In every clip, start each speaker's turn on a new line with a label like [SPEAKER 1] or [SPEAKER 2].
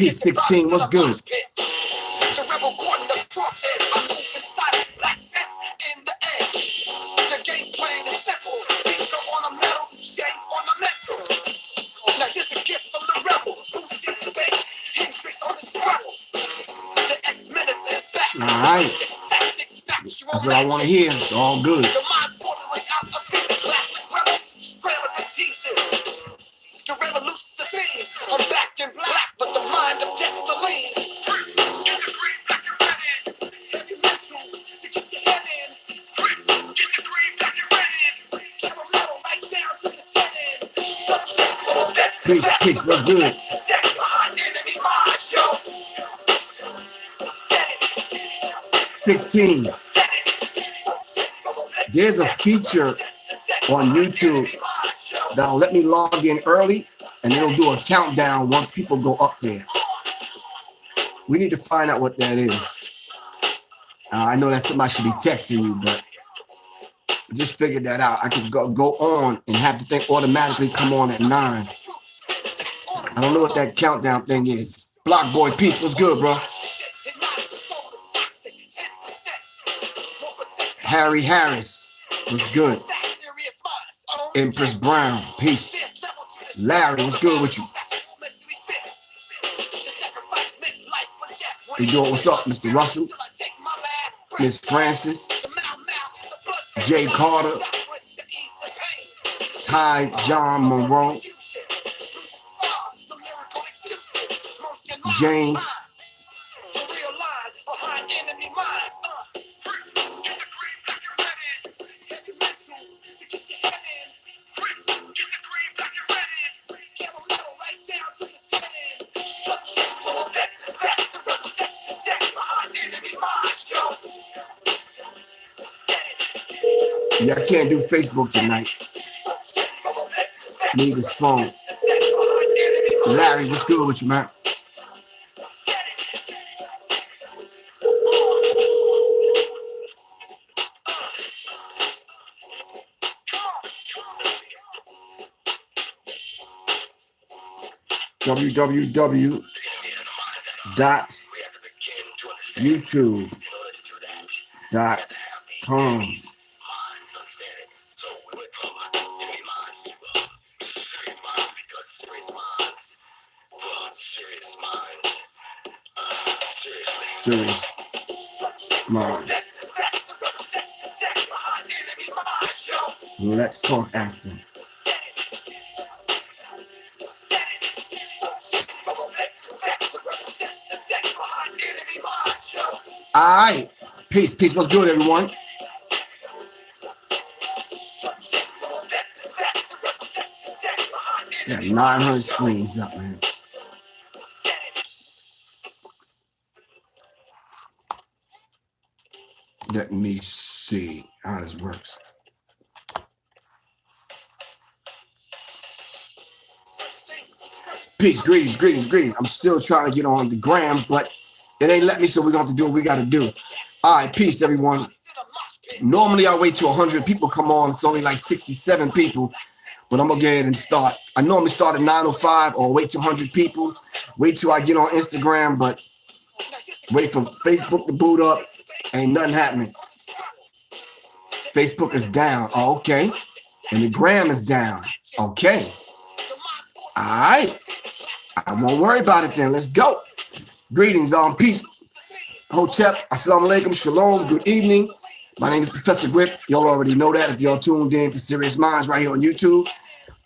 [SPEAKER 1] Peace 16, what's good?
[SPEAKER 2] The rebel caught in the process. I move inside this black fist in the air. The game playing is simple. Finger on a metal, shade on the mental. Now here's a gift from the rebel. Boots is bass, Hendrix on the treble. The ex-minister is back.
[SPEAKER 1] All right. That's what I want to hear. It's all good.
[SPEAKER 2] The mind bordering out a piece of classic rebel. Trailers and teasers. The revolution's the theme. I'm back in black, but the mind of gasoline. Heavy mental to get your head in. Camera metal right down to the dead end.
[SPEAKER 1] Peace, what's good?
[SPEAKER 2] Step behind enemy mind, yo.
[SPEAKER 1] 16. There's a feature on YouTube that'll let me log in early, and it'll do a countdown once people go up there. We need to find out what that is. I know that somebody should be texting you, but I just figured that out. I could go on and have the thing automatically come on at 9. I don't know what that countdown thing is. Block Boy, peace. What's good, bro? Harry Harris, what's good? Empress Brown, peace. Larry, what's good with you? You doing? What's up, Mr. Russell? Miss Francis, Jay Carter, Ty John Monroe, Mr. James. Yeah, I can't do Facebook tonight. Need his phone. Larry, what's good with you, man? www.youtube.com. Sirius Mindz. Let's talk after. Alright. Peace. What's good, everyone? Got 900 screens up, man. Let me see how this works. Peace, greetings. I'm still trying to get on the gram, but it ain't let me, so we're going to do what we got to do. All right, peace, everyone. Normally, I wait till 100 people come on. It's only like 67 people, but I'm going to go ahead and start. I normally start at 9:05 or wait till 100 people. Wait till I get on Instagram, but wait for Facebook to boot up. Ain't nothing happening. Facebook is down. Oh, okay. And the gram is down. Okay. All right. I won't worry about it then. Let's go. Greetings, peace. Hotep, assalamu alaikum, shalom, good evening. My name is Professor Griff. Y'all already know that if y'all tuned in to Sirius Mindz right here on YouTube.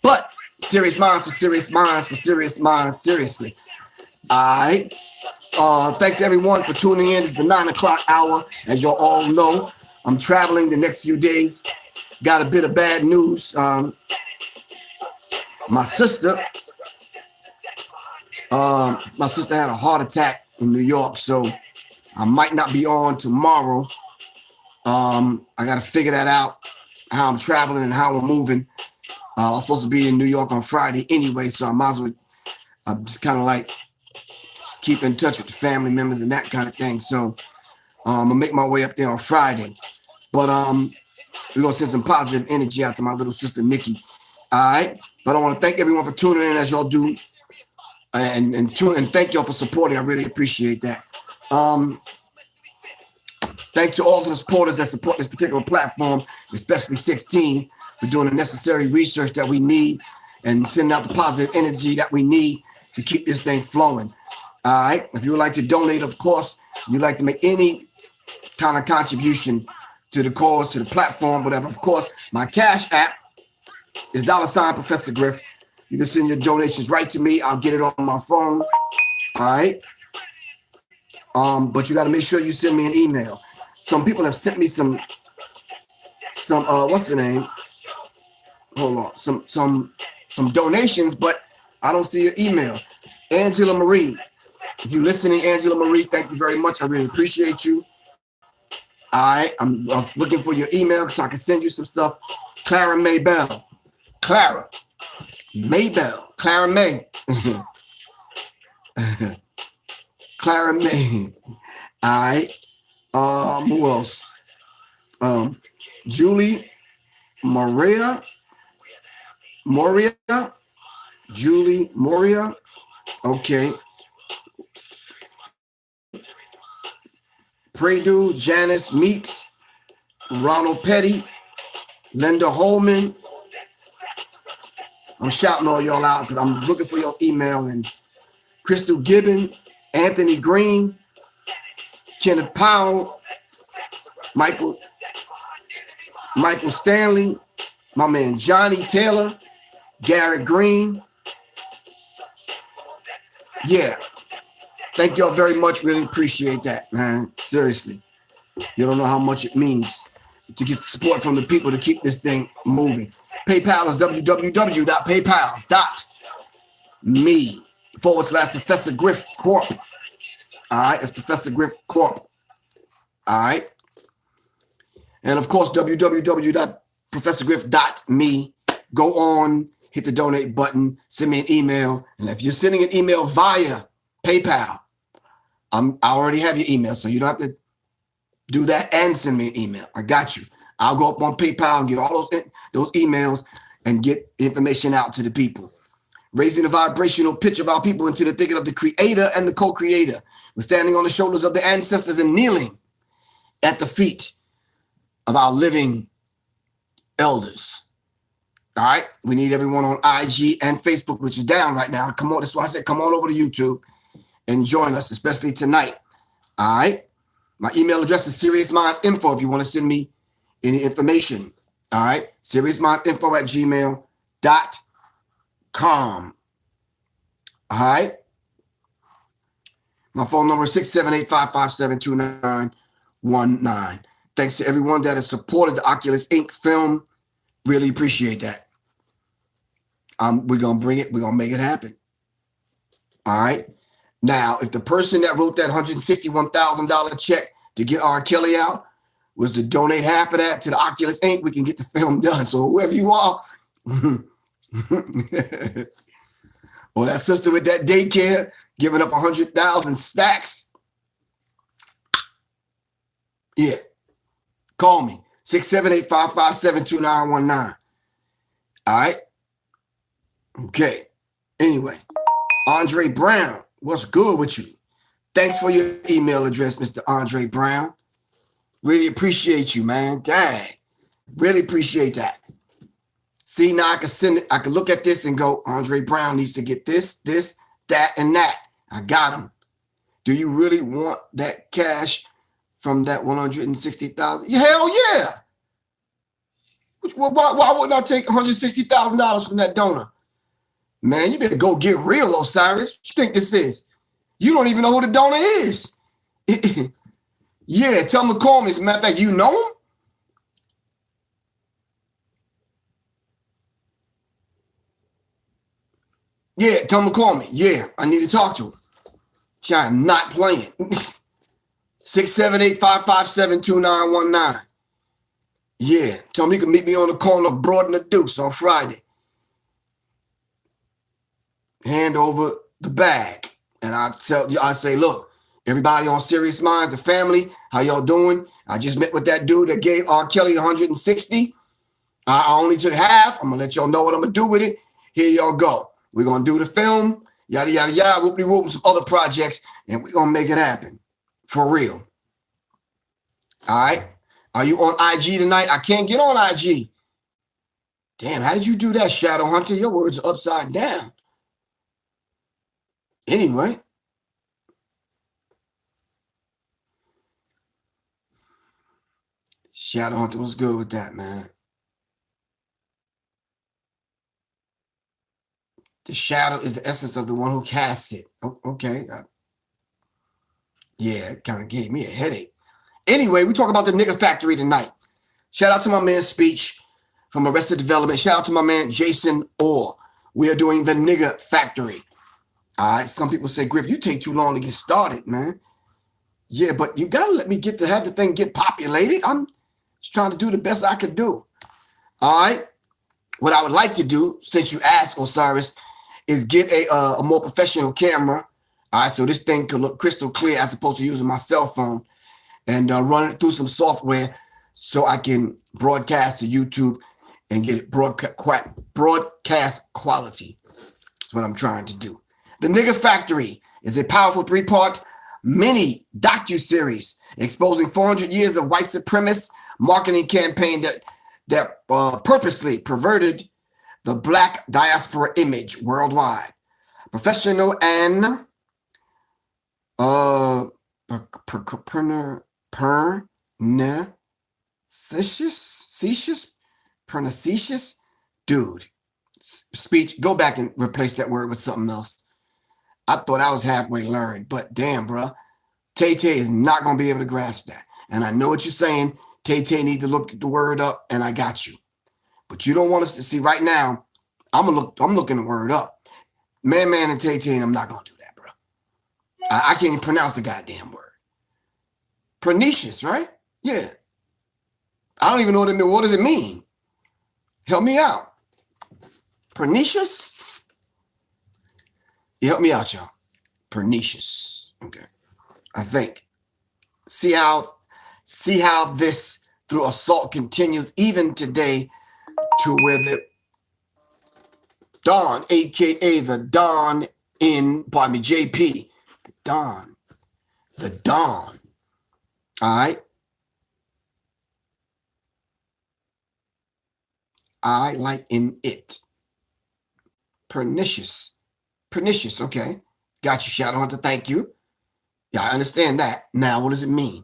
[SPEAKER 1] But Sirius Mindz for Sirius Mindz for Sirius Mindz, seriously. All right. Thanks everyone for tuning in. It's the 9 o'clock hour. As y'all all know, I'm traveling the next few days. Got a bit of bad news. My sister had a heart attack in New York, so I might not be on tomorrow. I got to figure that out, how I'm traveling and how I'm moving. I was supposed to be in New York on Friday anyway, so I might as well just kind of like keep in touch with the family members and that kind of thing. So I'm gonna make my way up there on Friday. But we're gonna send some positive energy out to my little sister Nikki. All right. But I want to thank everyone for tuning in as y'all do. and thank y'all for supporting. I really appreciate that. Thanks to all the supporters that support this particular platform, especially 16, for doing the necessary research that we need and sending out the positive energy that we need to keep this thing flowing. All right. If you would like to donate, of course, you'd like to make any kind of contribution to the cause, to the platform, whatever. Of course, my Cash app is $ Professor Griff. You can send your donations right to me. I'll get it on my phone. All right. But you got to make sure you send me an email. Some people have sent me some what's the name? Hold on. Some donations, but I don't see your email. Angela Marie. If you're listening, Angela Marie, thank you very much. I really appreciate you. All right. I'm looking for your email so I can send you some stuff. Clara Maybell. Clara May. Clara May. All right. Who else? Julie Moria. Julie Moria. Okay. Predu, Janice Meeks, Ronald Petty, Linda Holman. I'm shouting all y'all out because I'm looking for your email. And Crystal Gibbon, Anthony Green, Kenneth Powell, Michael Stanley, my man Johnny Taylor, Garrett Green. Yeah. Thank y'all very much. Really appreciate that, man. Seriously. You don't know how much it means to get support from the people to keep this thing moving. PayPal is www.paypal.me/Professor Griff Corp. All right. It's Professor Griff Corp. All right. And of course, www.professorgriff.me. Go on, hit the donate button, send me an email. And if you're sending an email via PayPal, I already have your email, so you don't have to do that and send me an email. I got you. I'll go up on PayPal and get all those emails and get information out to the people. Raising the vibrational pitch of our people into the thinking of the creator and the co-creator. We're standing on the shoulders of the ancestors and kneeling at the feet of our living elders. All right. We need everyone on IG and Facebook, which is down right now. Come on. That's why I said come on over to YouTube and join us, especially tonight. All right. My email address is Sirius Mindz Info if you want to send me any information. All right. SiriousMindsInfo@gmail.com. All right. My phone number is 678-557-2919. Thanks to everyone that has supported the Oculist Inc. film. Really appreciate that. We're going to bring it. We're going to make it happen. All right. Now, if the person that wrote that $161,000 check to get R. Kelly out was to donate half of that to the Oculus Inc., we can get the film done. So whoever you are, or that sister with that daycare giving up 100,000 stacks. Yeah. Call me. 678-557-2919. All right. Okay. Anyway, Andre Brown, what's good with you? Thanks for your email address, Mr. Andre Brown. Really appreciate you, man. Dang. Really appreciate that. See, now I can send it. I can look at this and go, Andre Brown needs to get this, that, and that. I got him. Do you really want that cash from that 160,000? Hell yeah. Why wouldn't I take $160,000 from that donor? Man, you better go get real, Osiris. What you think this is? You don't even know who the donor is. Yeah, tell him to call me. As a matter of fact, you know him? Yeah, tell him to call me. Yeah, I need to talk to him. I'm not playing. 678-557-2919. Yeah, tell him he can meet me on the corner of Broad and the Deuce on Friday. Hand over the bag. And I say, look, everybody on Sirius Mindz, the family, how y'all doing? I just met with that dude that gave R. Kelly 160. I only took half. I'm going to let y'all know what I'm going to do with it. Here y'all go. We're going to do the film. yada, yada, yada, whoop-de-whoop, and some other projects, and we're going to make it happen. For real. All right? Are you on IG tonight? I can't get on IG. Damn, how did you do that, Shadow Hunter? Your words are upside down. Anyway. Shadow Hunter was good with that, man. The shadow is the essence of the one who casts it. Okay. Yeah, it kind of gave me a headache. Anyway, we talk about the nigga factory tonight. Shout out to my man Speech from Arrested Development. Shout out to my man Jason Orr. We are doing the nigga factory. All right. Some people say, Griff, you take too long to get started, man. Yeah, but you gotta let me have the thing get populated. I'm just trying to do the best I could do. All right. What I would like to do, since you asked, Osiris, is get a more professional camera. All right, so this thing could look crystal clear as opposed to using my cell phone, and run it through some software so I can broadcast to YouTube and get it broadcast quality. That's what I'm trying to do. The Nigga Factory is a powerful 3-part mini docu-series exposing 400 years of white supremacist marketing campaign that purposely perverted the black diaspora image worldwide. Professional and pernicious dude. Speech, go back and replace that word with something else. I thought I was halfway learned, but damn, bro. Tay-Tay is not going to be able to grasp that. And I know what you're saying. Tay-Tay need to look the word up, and I got you. But you don't want us to see right now. I'm looking the word up. Man and Tay-Tay, and I'm not going to do that, bro. I can't even pronounce the goddamn word. Pernicious, right? Yeah. I don't even know what it means. What does it mean? Help me out. Pernicious? You help me out, y'all. Pernicious. Okay. I think. See how this through assault continues even today to where the Don, aka the Don JP. The Don. All right. I like in it. Pernicious. Okay. Got you, Shadow Hunter. Thank you. Yeah, I understand that. Now, what does it mean?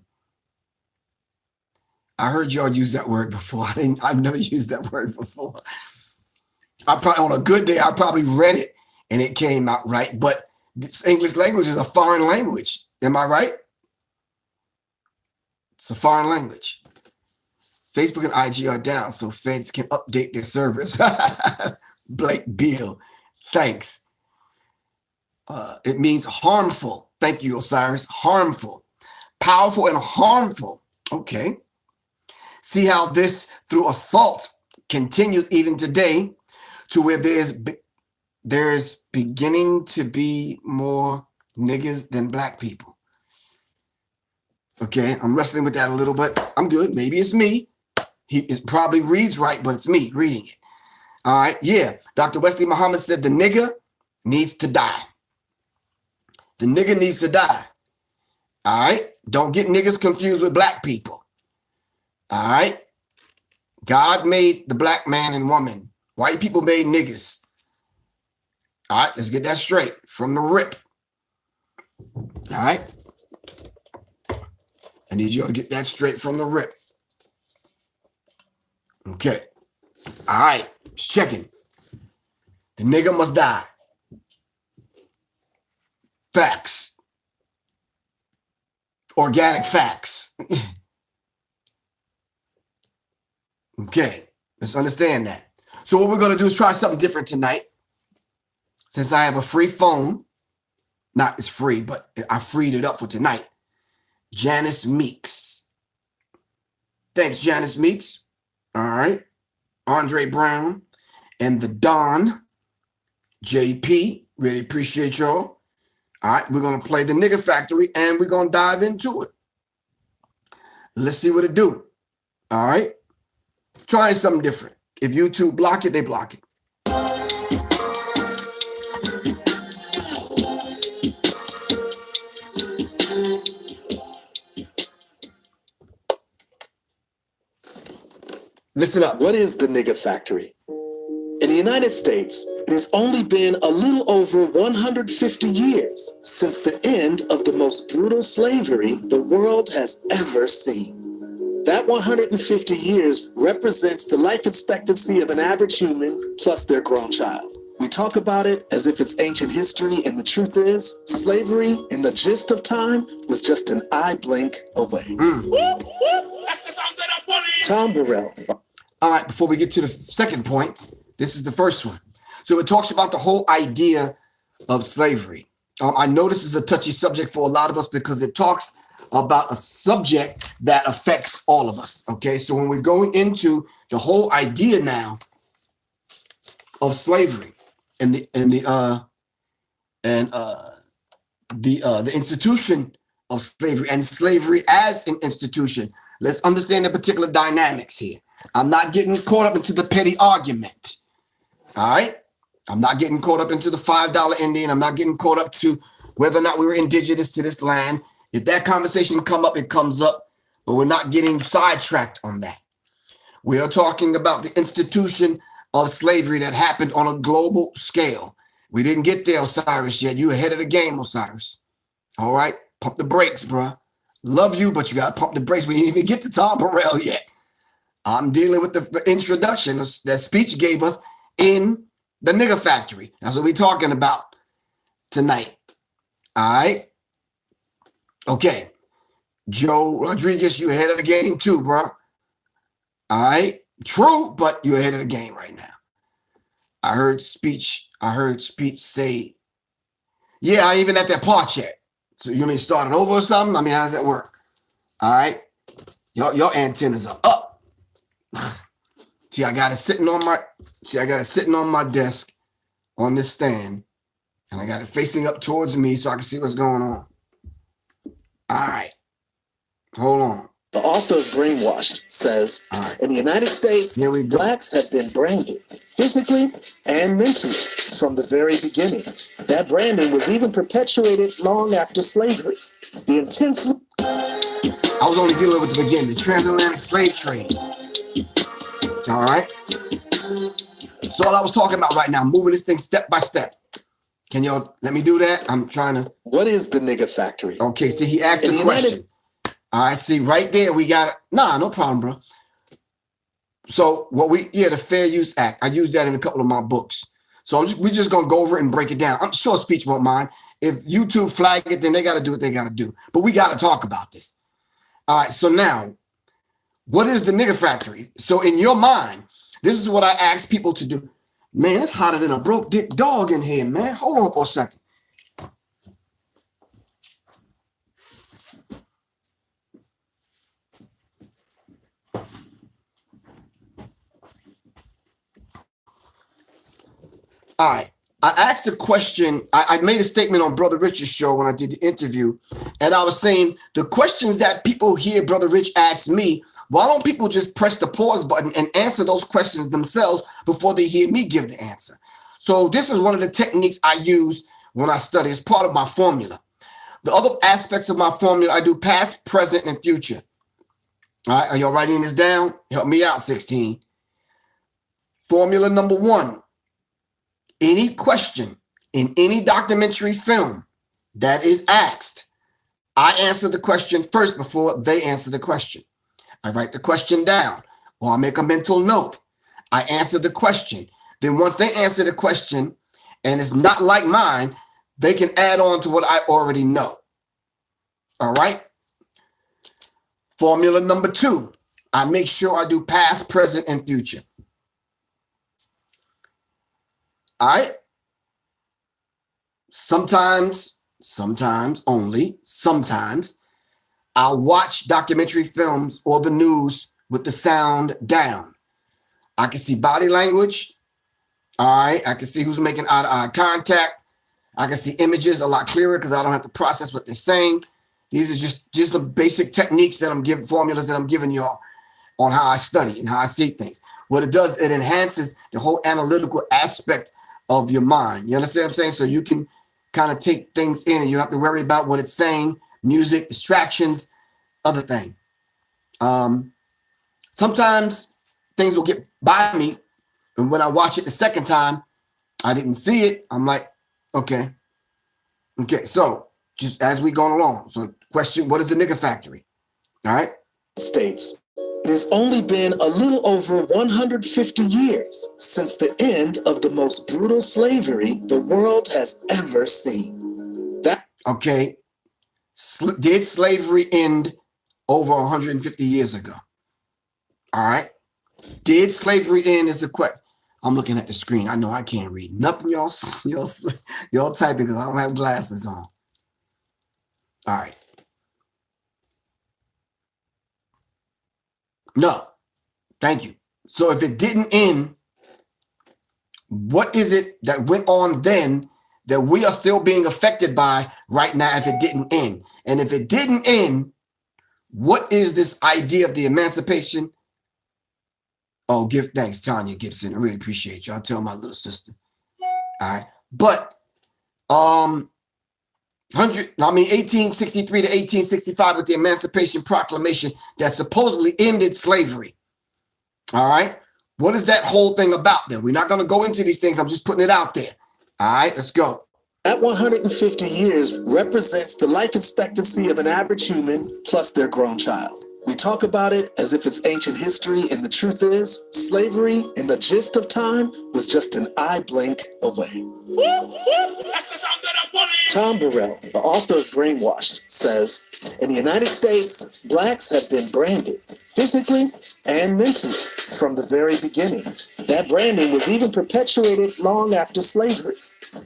[SPEAKER 1] I heard y'all use that word before. I've never used that word before. On a good day, I probably read it and it came out right. But this English language is a foreign language. Am I right? It's a foreign language. Facebook and IG are down, so feds can update their servers. Blake Beal, thanks. It means harmful. Thank you, Osiris. Harmful. Powerful and harmful. Okay. See how this through assault continues even today to where there's beginning to be more niggas than black people. Okay, I'm wrestling with that a little bit. I'm good. Maybe it's me. It probably reads right, but it's me reading it. All right, yeah. Dr. Wesley Muhammad said the nigga needs to die. The nigga needs to die. All right? Don't get niggas confused with black people. All right? God made the black man and woman. White people made niggas. All right? Let's get that straight from the rip. All right? I need you all to get that straight from the rip. Okay. All right. Just checking. The nigga must die. Facts. Organic facts. Okay. Let's understand that. So what we're going to do is try something different tonight. Since I have a free phone. Not it's free, but I freed it up for tonight. Janice Meeks. Thanks, Janice Meeks. All right. Andre Brown and the Don JP. Really appreciate y'all. All right. We're going to play the Nigga Factory and we're going to dive into it. Let's see what it do. All right. Trying something different. If YouTube block it, they block it. Listen up.
[SPEAKER 2] What is the nigger factory? In the United States, it has only been a little over 150 years since the end of the most brutal slavery the world has ever seen. That 150 years represents the life expectancy of an average human plus their grown child. We talk about it as if it's ancient history, and the truth is, slavery, in the gist of time, was just an eye blink away. Tom Burrell.
[SPEAKER 1] All right, before we get to the second point, this is the first one. So it talks about the whole idea of slavery. I know this is a touchy subject for a lot of us because it talks about a subject that affects all of us. Okay, so when we're going into the whole idea now of slavery and the institution of slavery and slavery as an institution, let's understand the particular dynamics here. I'm not getting caught up into the petty argument. All right. I'm not getting caught up into the $5 Indian. I'm not getting caught up to whether or not we were indigenous to this land. If that conversation come up, it comes up, but we're not getting sidetracked on that. We are talking about the institution of slavery that happened on a global scale. We didn't get there, Osiris, yet. You ahead of the game, Osiris. All right. Pump the brakes, bruh. Love you, but you got to pump the brakes. We didn't even get to Tom Burrell yet. I'm dealing with the introduction that speech gave us in the nigger factory. That's what we're talking about tonight. All right. Okay. Joe Rodriguez, you ahead of the game too, bro. All right. True, but you're ahead of the game right now. I heard speech say, yeah, I even at that part yet. So you mean start it over or something? I mean, how does that work? All right. Your antennas are up. See, I got it sitting on my desk on this stand, and I got it facing up towards me so I can see what's going on. All right. Hold on.
[SPEAKER 2] The author of Brainwashed says, in the United States, blacks have been branded physically and mentally from the very beginning. That branding was even perpetuated long after slavery. The intensely...
[SPEAKER 1] I was only dealing with the beginning, the transatlantic slave trade. All right. That's all I was talking about right now, moving this thing step by step. Can y'all let me do that? I'm trying to.
[SPEAKER 2] What is the nigger factory?
[SPEAKER 1] Okay, see, he asked the question. All right, see, right there, we got it. Nah, no problem, bro. So the Fair Use Act. I used that in a couple of my books. So we're just going to go over it and break it down. I'm sure speech won't mind. If YouTube flag it, then they got to do what they got to do. But we got to talk about this. All right, so now, what is the nigger factory? So in your mind, this is what I ask people to do. Man, it's hotter than a broke dick dog in here, man. Hold on for a second. All right. I asked a question. I made a statement on Brother Rich's show when I did the interview, and I was saying the questions that people hear Brother Rich ask me, why don't people just press the pause button and answer those questions themselves before they hear me give the answer? So this is one of the techniques I use when I study. It's part of my formula. The other aspects of my formula, I do past, present, and future. All right, are y'all writing this down? Help me out, 16. Formula number 1. Any question in any documentary film that is asked, I answer the question first before they answer the question. I write the question down, or I make a mental note. I answer the question. Then once they answer the question, and it's not like mine, they can add on to what I already know. All right? Formula number 2, I make sure I do past, present, and future. All right? Sometimes only, I'll watch documentary films or the news with the sound down. I can see body language. All right. I can see who's making eye-to-eye contact. I can see images a lot clearer because I don't have to process what they're saying. These are just the basic techniques that I'm giving, formulas that I'm giving y'all on how I study and how I see things. What it does, it enhances the whole analytical aspect of your mind. You understand what I'm saying? So you can kind of take things in and you don't have to worry about what it's saying, music, distractions, other thing. Sometimes things will get by me. And when I watch it the second time, I didn't see it. I'm like, okay. Okay, so just as we go along. So question, what is the nigger factory? All right.
[SPEAKER 2] States. It has only been a little over 150 years since the end of the most brutal slavery the world has ever seen. That
[SPEAKER 1] Okay. Did slavery end over 150 years ago? All right. Did slavery end is the question. I'm looking at the screen. I know I can't read nothing y'all typing because I don't have glasses on. All right. No. Thank you. So if it didn't end, what is it that went on then that we are still being affected by right now if it didn't end? And if it didn't end, what is this idea of the emancipation? Oh, thanks, Tanya Gibson. I really appreciate you. I'll tell my little sister. All right. But 1863 to 1865 with the Emancipation Proclamation that supposedly ended slavery. All right. What is that whole thing about then? We're not going to go into these things. I'm just putting it out there. All right, let's go.
[SPEAKER 2] That 150 years represents the life expectancy of an average human plus their grown child. We talk about it as if it's ancient history, and the truth is, slavery in the gist of time was just an eye blink away. Tom Burrell, the author of Brainwashed, says, in the United States, blacks have been branded physically and mentally from the very beginning. That branding was even perpetuated long after slavery.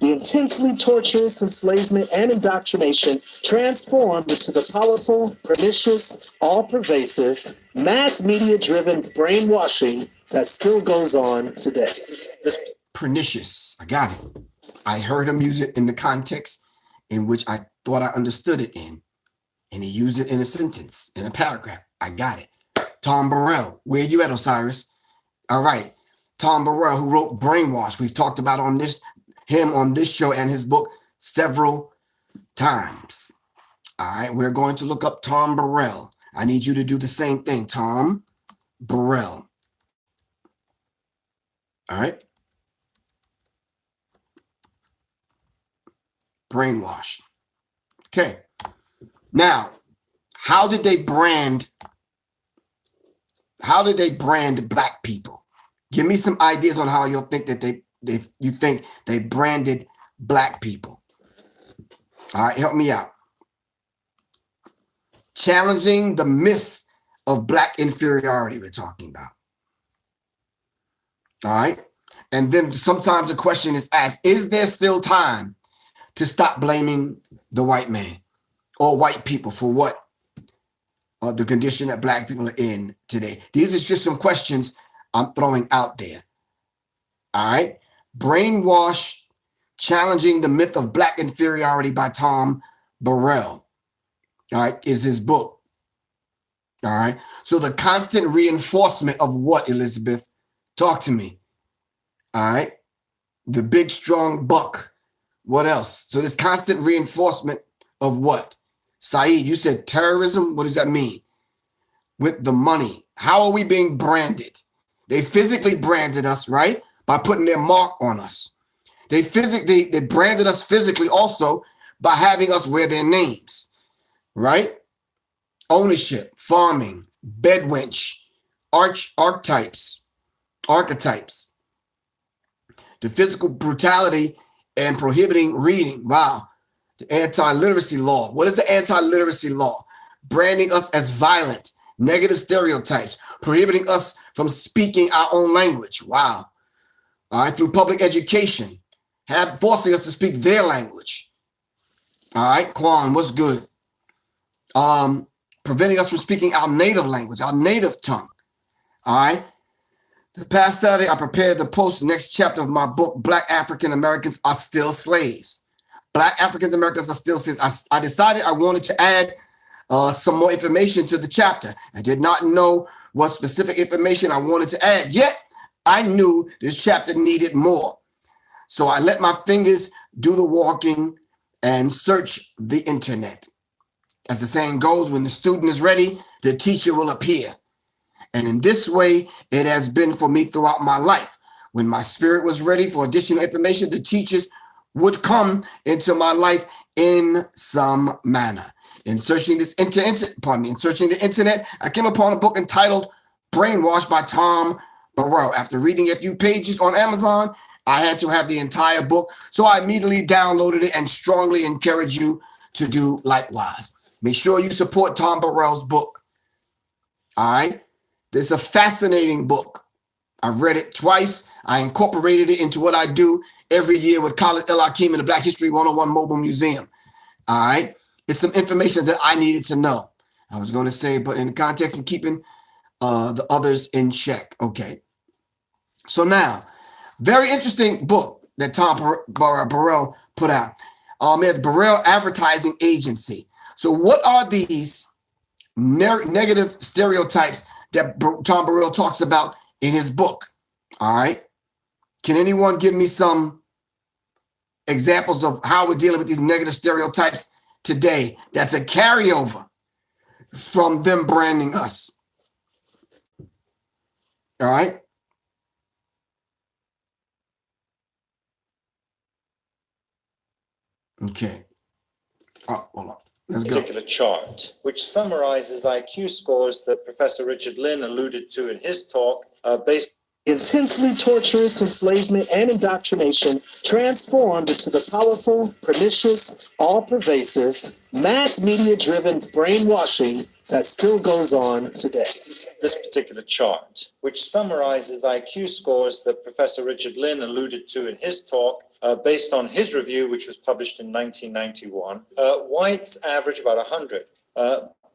[SPEAKER 2] The intensely torturous enslavement and indoctrination transformed into the powerful, pernicious, all-pervasive, mass media-driven brainwashing that still goes on today.
[SPEAKER 1] Pernicious. I got it. I heard him use it in the context in which I thought I understood it in, and he used it in a sentence, in a paragraph. I got it. Tom Burrell. Where you at, Osiris? All right. Tom Burrell, who wrote Brainwashed. We've talked about him on this show and his book several times. All right, we're going to look up Tom Burrell. I need you to do the same thing, Tom Burrell. All right. Brainwashed. Okay. Now, how did they brand black people? Give me some ideas on how you'll think that you think they branded black people. All right, help me out. Challenging the myth of black inferiority we're talking about. All right. And then sometimes the question is asked, is there still time to stop blaming the white man or white people for what the condition that black people are in today? These are just some questions I'm throwing out there. All right. Brainwashed, Challenging the Myth of Black Inferiority by Tom Burrell. All right, is his book. All right. So the constant reinforcement of what, Elizabeth? Talk to me. All right. The big, strong buck. What else? So this constant reinforcement of what? Saeed, you said terrorism. What does that mean? With the money. How are we being branded? They physically branded us, right? By putting their mark on us. They branded us physically also by having us wear their names, right? Ownership, farming, bedwench, archetypes. The physical brutality and prohibiting reading. Wow. The anti-literacy law. What is the anti-literacy law? Branding us as violent, negative stereotypes, prohibiting us from speaking our own language. Wow. All right, through public education, forcing us to speak their language. All right, Quan, what's good? Preventing us from speaking our native language, our native tongue. All right. The past Saturday, I prepared the post, next chapter of my book, Black African Americans Are Still Slaves. Black African Americans are still slaves. I decided I wanted to add some more information to the chapter. I did not know what specific information I wanted to add, yet I knew this chapter needed more. So I let my fingers do the walking and search the internet. As the saying goes, when the student is ready, the teacher will appear. And in this way, it has been for me throughout my life. When my spirit was ready for additional information, the teachers would come into my life in some manner. In searching the internet, I came upon a book entitled Brainwashed by Tom Burrell. After reading a few pages on Amazon, I had to have the entire book, so I immediately downloaded it and strongly encourage you to do likewise. Make sure you support Tom Burrell's book. All right? This is a fascinating book. I've read it twice. I incorporated it into what I do every year with Khalid El Hakim in the Black History 101 Mobile Museum. All right? It's some information that I needed to know. I was going to say, but in the context of keeping the others in check. Okay. So now, very interesting book that Tom Burrell put out. The Burrell Advertising Agency. So what are these negative stereotypes that Tom Burrell talks about in his book? All right. Can anyone give me some examples of how we're dealing with these negative stereotypes today? That's a carryover from them branding us. All right. Okay. Oh, hold on. Let's go.
[SPEAKER 2] Particular chart, which summarizes IQ scores that Professor Richard Lynn alluded to in his talk, based intensely torturous enslavement and indoctrination transformed into the powerful, pernicious, all-pervasive, mass media-driven brainwashing that still goes on today. This particular chart, which summarizes IQ scores that Professor Richard Lynn alluded to in his talk, based on his review, which was published in 1991, whites average about 100.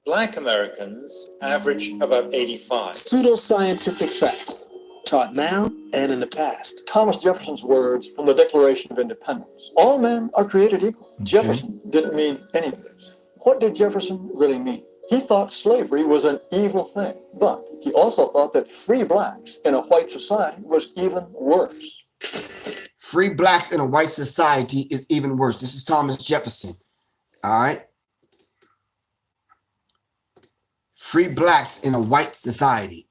[SPEAKER 2] Black Americans average about 85. Pseudoscientific facts, taught now and in the past.
[SPEAKER 3] Thomas Jefferson's words from the Declaration of Independence. All men are created equal.
[SPEAKER 1] Okay.
[SPEAKER 3] Jefferson didn't mean any of this. What did Jefferson really mean? He thought slavery was an evil thing, but he also thought that free blacks in a white society was even worse.
[SPEAKER 1] Free blacks in a white society is even worse. This is Thomas Jefferson. All right. Free blacks in a white society.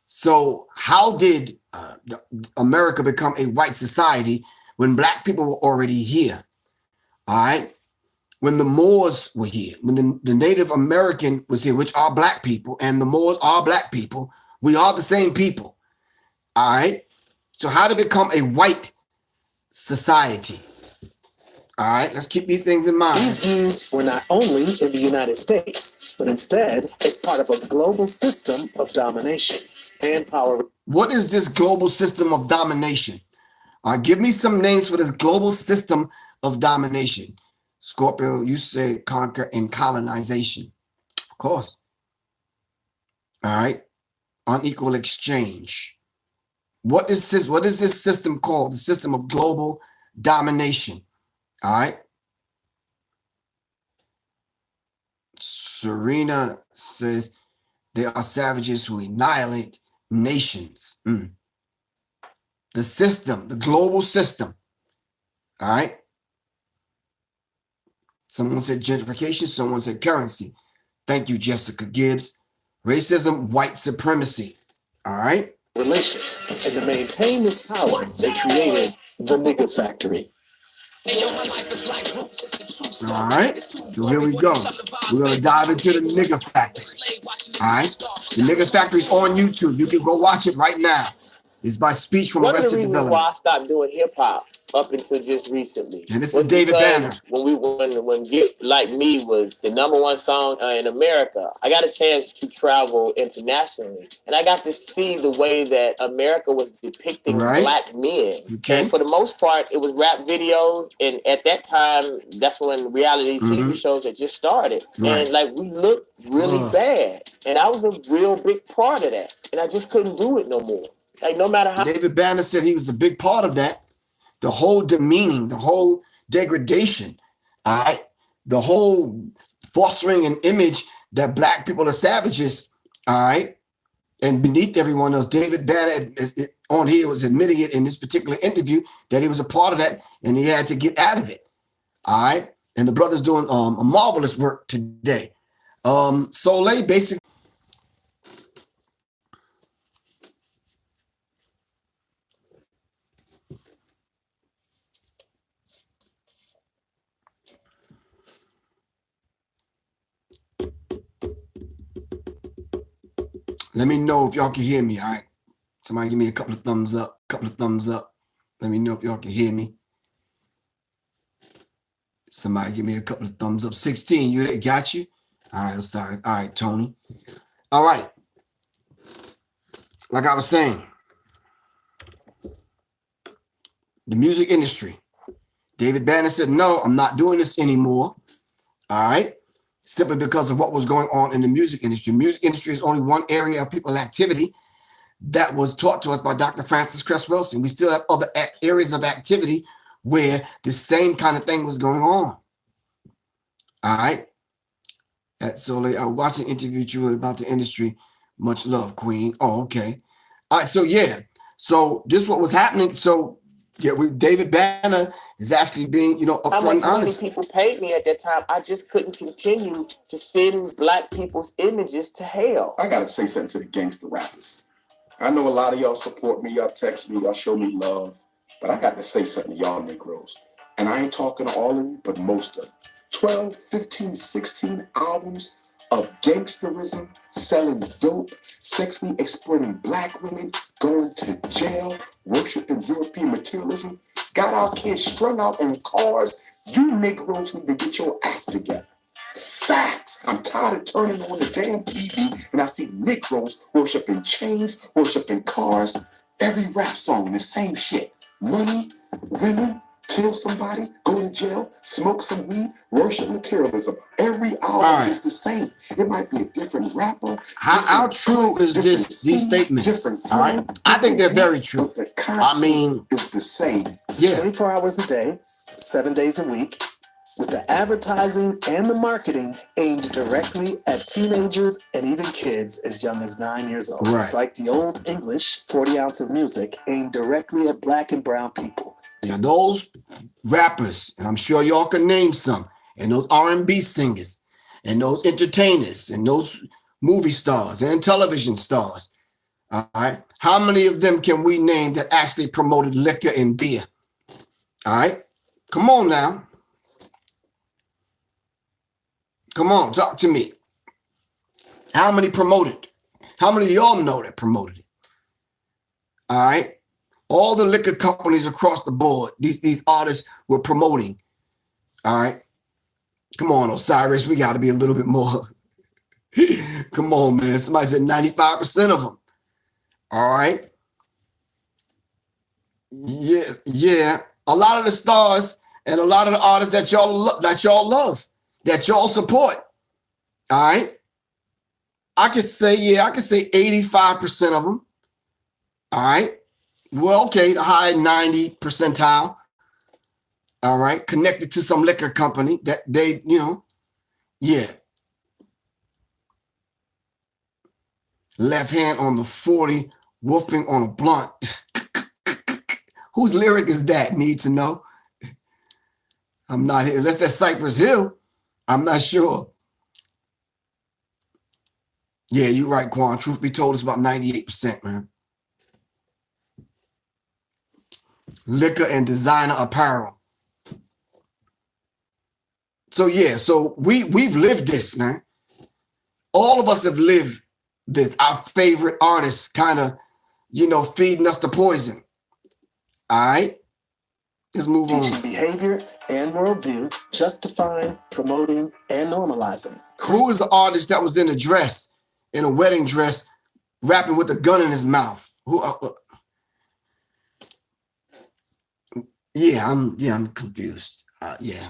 [SPEAKER 1] So how did America become a white society when black people were already here? All right. When the Moors were here, when the Native American was here, which are black people, and the Moors are black people, we are the same people. All right. So how to become a white society? All right, let's keep these things in mind.
[SPEAKER 2] These views were not only in the United States, but instead as part of a global system of domination and power.
[SPEAKER 1] What is this global system of domination? All right, give me some names for this global system of domination. Scorpio, you say conquer and colonization. Of course. All right. Unequal exchange. What is this system called? The system of global domination. All right. Serena says there are savages who annihilate nations. The system, the global system. All right. Someone said gentrification. Someone said currency. Thank you, Jessica Gibbs. Racism, white supremacy. All right.
[SPEAKER 2] Relations. And to maintain this power, they created the nigger factory.
[SPEAKER 1] All right. So here we go. We're going to dive into the nigger factory. All right. The nigger factory is on YouTube. You can go watch it right now. It's by Speech from Arrested Development.
[SPEAKER 4] Why I stopped doing hip hop up until just recently.
[SPEAKER 1] And this is David Banner.
[SPEAKER 4] When Get Like Me was the #1 song in America, I got a chance to travel internationally, and I got to see the way that America was depicting black men.
[SPEAKER 1] Okay.
[SPEAKER 4] And for the most part, it was rap videos, and at that time, that's when reality TV shows had just started, and like we looked really bad, and I was a real big part of that, and I just couldn't do it no more. Like no matter how.
[SPEAKER 1] David Banner said he was a big part of that. The whole demeaning, the whole degradation, all right, the whole fostering an image that black people are savages, all right, and beneath everyone else. David Banner on here was admitting it in this particular interview that he was a part of that and he had to get out of it, all right. And the brother's doing a marvelous work today. Soleil basically. Let me know if y'all can hear me. All right. Somebody give me a couple of thumbs up. Let me know if y'all can hear me. Somebody give me a couple of thumbs up. 16, you there? Got you? All right, I'm sorry. All right, Tony. All right. Like I was saying, the music industry. David Banner said, no, I'm not doing this anymore. All right. Simply because of what was going on in the music industry. Music industry is only one area of people's activity that was taught to us by Dr. Francis Cress Wilson. We still have other areas of activity where the same kind of thing was going on. All right. So I watched an interview with you about the industry. Much love, Queen. Oh, okay. All right. So yeah. So this is what was happening. So yeah, David Banner is actually being, upfront and honest.
[SPEAKER 4] How much money people paid me at that time, I just couldn't continue to send black people's images to hell.
[SPEAKER 2] I gotta say something to the gangster rappers. I know a lot of y'all support me, y'all text me, y'all show me love, but I got to say something to y'all Negroes. And I ain't talking to all of you, but most of you. 12, 15, 16 albums of gangsterism, selling dope, sexually exploiting black women, going to jail, worshiping European materialism, got our kids strung out on cars. You Negroes need to get your act together. Facts. I'm tired of turning on the damn TV and I see Negroes worshiping chains, worshiping cars. Every rap song, the same shit. Money, women, kill somebody, go to jail, smoke some weed, worship materialism. Every album is the same. It might be a different rapper.
[SPEAKER 1] How true is these statements? All right. I think they're very true.
[SPEAKER 2] But the content is the same.
[SPEAKER 1] Yeah.
[SPEAKER 5] 24 hours a day, 7 days a week, with the advertising and the marketing aimed directly at teenagers and even kids as young as 9 years old.
[SPEAKER 1] Right.
[SPEAKER 5] It's like the old English 40 ounce of music aimed directly at black and brown people.
[SPEAKER 1] Now those rappers, and I'm sure y'all can name some, and those R&B singers, and those entertainers, and those movie stars and television stars, all right, how many of them can we name that actually promoted liquor and beer? All right, come on now. Come on, talk to me. How many promoted? How many of y'all know that promoted it? All right. All the liquor companies across the board, these artists were promoting. All right. Come on, Osiris. We got to be a little bit more. Come on, man. Somebody said 95% of them. All right. Yeah. A lot of the stars and a lot of the artists that y'all love, that y'all support. All right. I could say 85% of them. All right. Well, okay, the high 90 percentile. All right. Connected to some liquor company that they, yeah. Left hand on the 40, wolfing on a blunt. Whose lyric is that? Need to know. I'm not here. Unless that's Cypress Hill. I'm not sure. Yeah, you're right, Quan. Truth be told, it's about 98%, man. Liquor and designer apparel. So yeah, so we've lived this, man. All of us have lived this. Our favorite artists kind of, feeding us the poison. All right, let's move on.
[SPEAKER 5] Teaching behavior and worldview, justifying, promoting, and normalizing.
[SPEAKER 1] Who is the artist that was in a wedding dress, rapping with a gun in his mouth? Who? I'm confused. Yeah.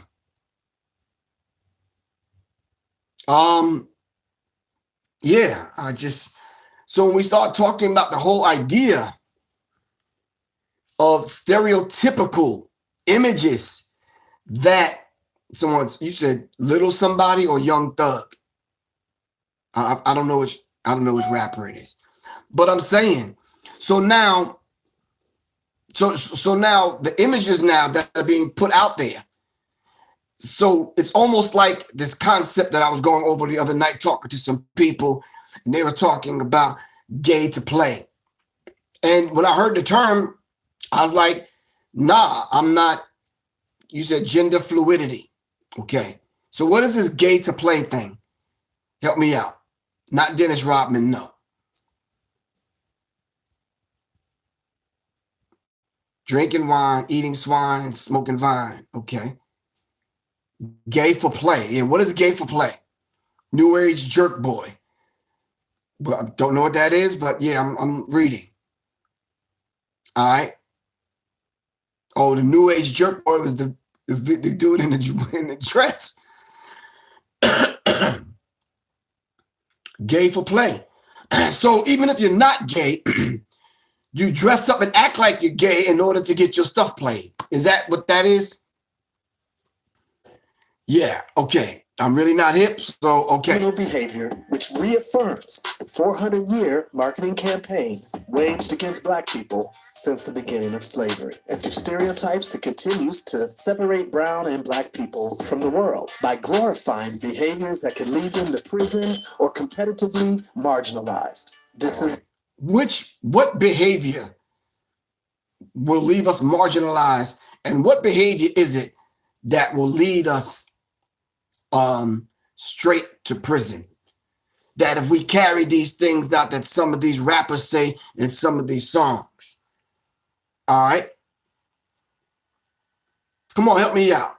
[SPEAKER 1] So when we start talking about the whole idea of stereotypical images that you said Little Somebody or Young Thug. I don't know which rapper it is, but I'm saying, so now the images now that are being put out there. So it's almost like this concept that I was going over the other night talking to some people, and they were talking about gay to play. And when I heard the term, I was like, nah, I'm not. You said gender fluidity. Okay. So what is this gay to play thing? Help me out. Not Dennis Rodman, no. Drinking wine, eating swine, and smoking vine. Okay. Gay for play. Yeah, what is gay for play? New age jerk boy. But I don't know what that is, but yeah, I'm reading. All right. Oh, the new age jerk boy was the dude in the dress. Gay for play. So even if you're not gay, you dress up and act like you're gay in order to get your stuff played. Is that what that is? Yeah, okay. I'm really not hip, so okay.
[SPEAKER 5] Criminal behavior, which reaffirms the 400-year marketing campaign waged against Black people since the beginning of slavery. And through stereotypes, it continues to separate brown and Black people from the world by glorifying behaviors that can lead them to prison or competitively marginalized. This is
[SPEAKER 1] what behavior will leave us marginalized, and what behavior is it that will lead us straight to prison? That if we carry these things out that some of these rappers say in some of these songs. All right. Come on, help me out.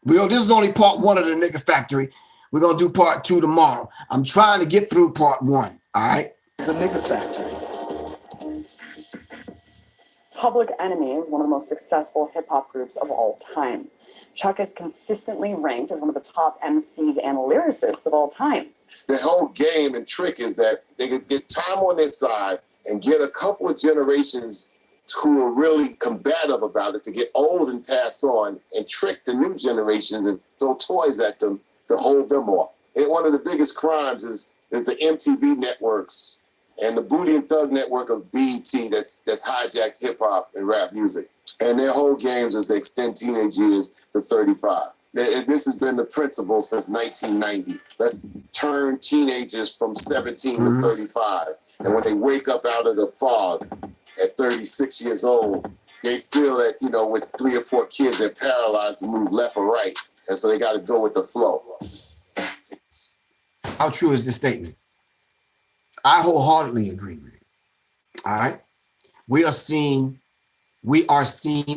[SPEAKER 1] This is only part 1 of the Nigga Factory. We're going to do part 2 tomorrow. I'm trying to get through part 1. All right.
[SPEAKER 5] The Nigga Factory.
[SPEAKER 6] Public Enemy is one of the most successful hip-hop groups of all time. Chuck is consistently ranked as one of the top MCs and lyricists of all time.
[SPEAKER 7] The whole game and trick is that they could get time on their side and get a couple of generations who are really combative about it to get old and pass on and trick the new generations and throw toys at them to hold them off. And one of the biggest crimes is the MTV networks and the Booty and Thug network of BET that's hijacked hip-hop and rap music. And their whole games is to extend teenage years to 35. This has been the principle since 1990. Let's turn teenagers from 17 to 35. And when they wake up out of the fog at 36 years old, they feel that, with 3 or 4 kids, they're paralyzed to move left or right. And so they got to go with the flow.
[SPEAKER 1] How true is this statement? I wholeheartedly agree with it. All right. We are seeing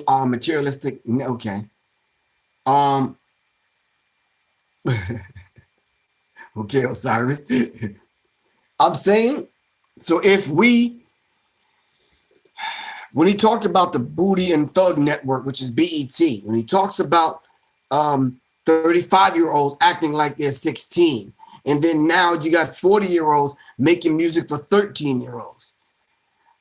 [SPEAKER 1] our materialistic, okay. Okay, Osiris. I'm saying, so when he talked about the Booty and Thug network, which is BET, when he talks about 35-year-olds acting like they're 16, and then now you got 40-year-olds making music for 13-year-olds.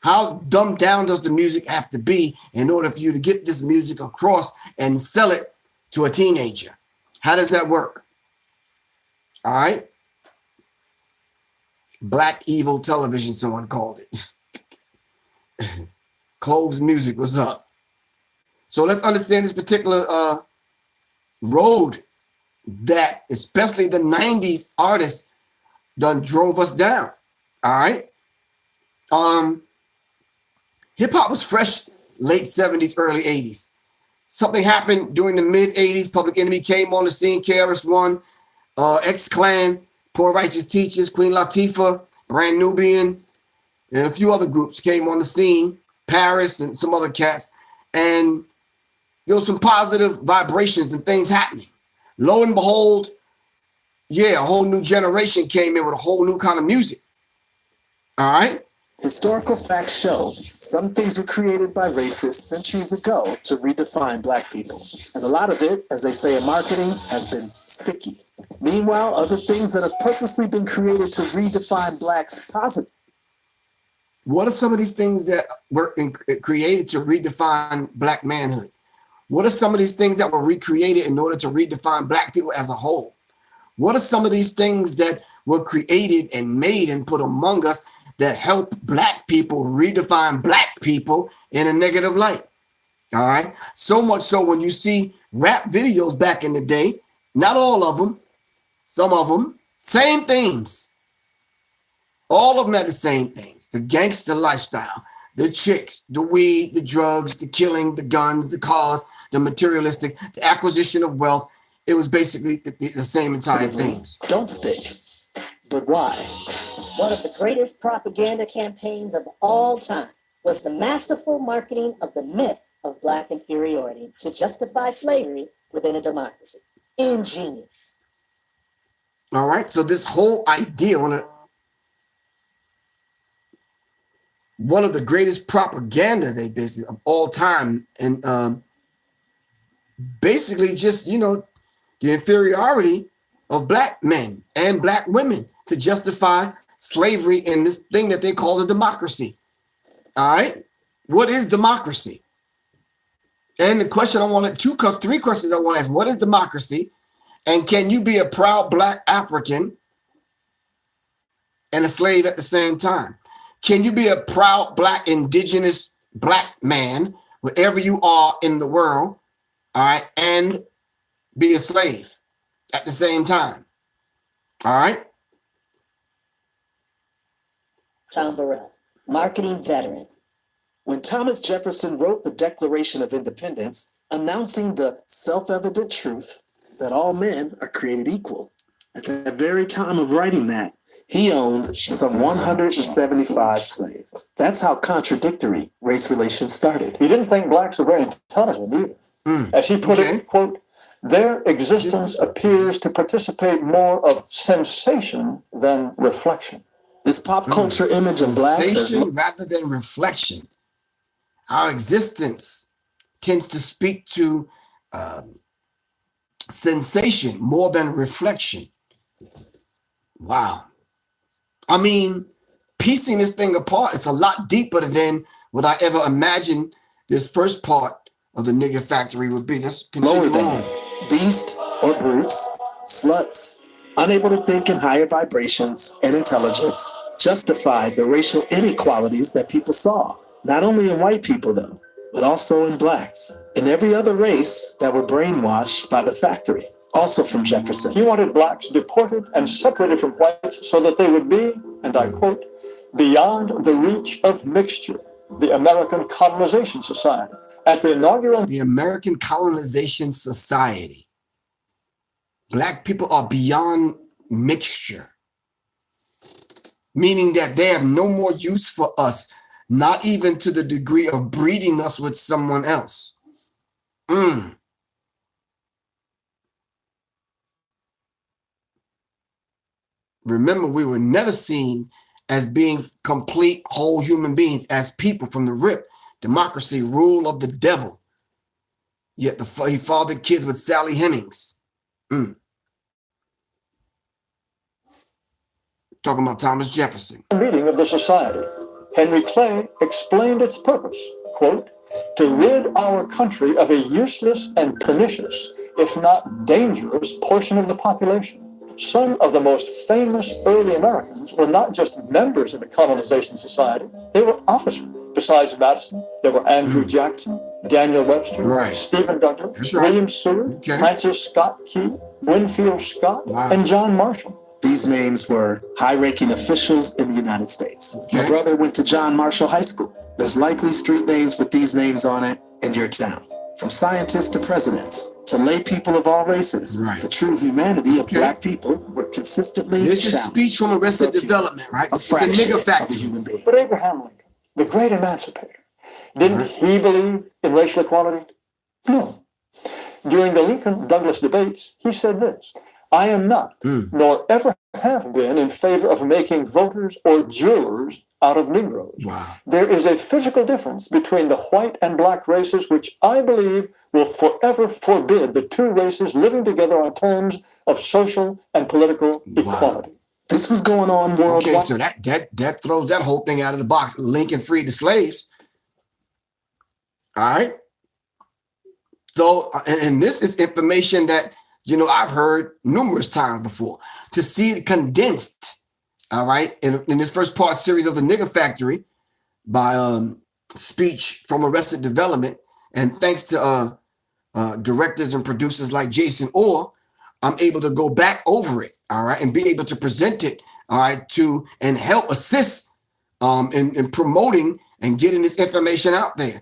[SPEAKER 1] How dumbed down does the music have to be in order for you to get this music across and sell it to a teenager? How does that work? All right. Black evil television, someone called it. Cloves music, what's up? So let's understand this particular road that especially the 90s artists done drove us down. All right. Hip hop was fresh late 70s, early 80s. Something happened during the mid 80s. Public Enemy came on the scene. KRS-One, X-Clan, Poor Righteous Teachers, Queen Latifah, Brand Nubian, and a few other groups came on the scene. Paris and some other cats. And there was some positive vibrations and things happening. Lo and behold, yeah, a whole new generation came in with a whole new kind of music. All right.
[SPEAKER 5] Historical facts show some things were created by racists centuries ago to redefine Black people. And a lot of it, as they say in marketing, has been sticky. Meanwhile, other things that have purposely been created to redefine Blacks positive.
[SPEAKER 1] What are some of these things that were created to redefine Black manhood? What are some of these things that were recreated in order to redefine Black people as a whole? What are some of these things that were created and made and put among us that help Black people redefine Black people in a negative light? All right. So much so when you see rap videos back in the day, not all of them, some of them, same themes. All of them had the same things. The gangster lifestyle, the chicks, the weed, the drugs, the killing, the guns, the cars, the materialistic, the acquisition of wealth. It was basically the same entire themes.
[SPEAKER 5] Don't stick. But why?
[SPEAKER 8] One of the greatest propaganda campaigns of all time was the masterful marketing of the myth of black inferiority to justify slavery within a democracy. Ingenious.
[SPEAKER 1] All right, so this whole idea, one of the greatest propaganda they basically of all time, and basically just, you know, the inferiority of black men and black women to justify slavery in this thing that they call a democracy. All right, what is democracy? And the question I wanted, three questions I want to ask: what is democracy? And can you be a proud black African and a slave at the same time? Can you be a proud black indigenous black man wherever you are in the world, all right, and be a slave at the same time? All right.
[SPEAKER 8] Tom Burrell, marketing veteran.
[SPEAKER 5] When Thomas Jefferson wrote the Declaration of Independence, announcing the self-evident truth that all men are created equal, at the very time of writing that, he owned some 175 slaves. That's how contradictory race relations started.
[SPEAKER 3] He didn't think blacks were very intelligent either. As he put it, quote, their existence appears to participate more of sensation than reflection.
[SPEAKER 5] This pop culture image of blacks
[SPEAKER 1] Sensation rather than reflection. Our existence tends to speak to sensation more than reflection. Wow. I mean, piecing this thing apart, it's a lot deeper than what I ever imagined this first part of the nigger factory would be. Let's continue on.
[SPEAKER 5] Beast or brutes, sluts, unable to think in higher vibrations and intelligence, justified the racial inequalities that people saw, not only in white people though, but also in blacks and every other race that were brainwashed by the factory. Also from Jefferson.
[SPEAKER 3] He wanted blacks deported and separated from whites so that they would be, and I quote, beyond the reach of mixture. The American Colonization Society. At the inaugural...
[SPEAKER 1] The American Colonization Society. Black people are beyond mixture. Meaning that they have no more use for us, not even to the degree of breeding us with someone else. Remember, we were never seen as being complete whole human beings, as people from the rip. Democracy, rule of the devil. Yet he fathered kids with Sally Hemings. Talking about Thomas Jefferson.
[SPEAKER 3] Meeting of the society, Henry Clay explained its purpose, quote, to rid our country of a useless and pernicious, if not dangerous, portion of the population. Some of the most famous early Americans were not just members of the Colonization Society, they were officers. Besides Madison, there were Andrew Jackson, Daniel Webster, Stephen Douglas, William Seward, Francis Scott Key, Winfield Scott, and John Marshall.
[SPEAKER 5] These names were high-ranking officials in the United States. My brother went to John Marshall High School. There's likely street names with these names on it in your town. From scientists to presidents, to lay people of all races, the true humanity of black people were consistently
[SPEAKER 1] This is speech from Arrested Development, right? This is the nigger factory.
[SPEAKER 3] But Abraham Lincoln, the great emancipator, didn't he believe in racial equality? No. During the Lincoln-Douglas debates, he said this, I am not, nor ever have been in favor of making voters or jurors out of Negroes. There is a physical difference between the white and black races, which I believe will forever forbid the two races living together on terms of social and political equality.
[SPEAKER 5] This was going on worldwide.
[SPEAKER 1] Okay, so that throws that whole thing out of the box. Lincoln freed the slaves. All right. So, and this is information that, you know, I've heard numerous times before. To see it condensed, all right, in this first part series of the Nigger Factory by speech from Arrested Development, and thanks to directors and producers like Jason Orr, I'm able to go back over it, all right, and be able to present it, all right, to and help assist in promoting and getting this information out there,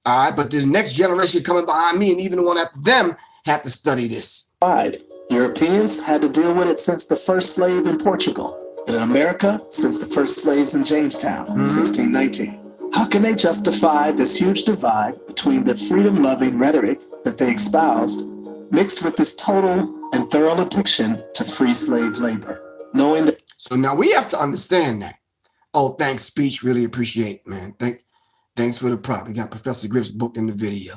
[SPEAKER 1] all right. But this next generation coming behind me, and even the one after them, have to study this.
[SPEAKER 5] Europeans had to deal with it since the first slave in Portugal, and in America since the first slaves in Jamestown, 1619. How can they justify this huge divide between the freedom-loving rhetoric that they espoused, mixed with this total and thorough addiction to free slave labor, knowing that...
[SPEAKER 1] So now we have to understand that. Oh, thanks, Speech. Really appreciate, man. Thanks for the prop. We got Professor Griff's book in the video.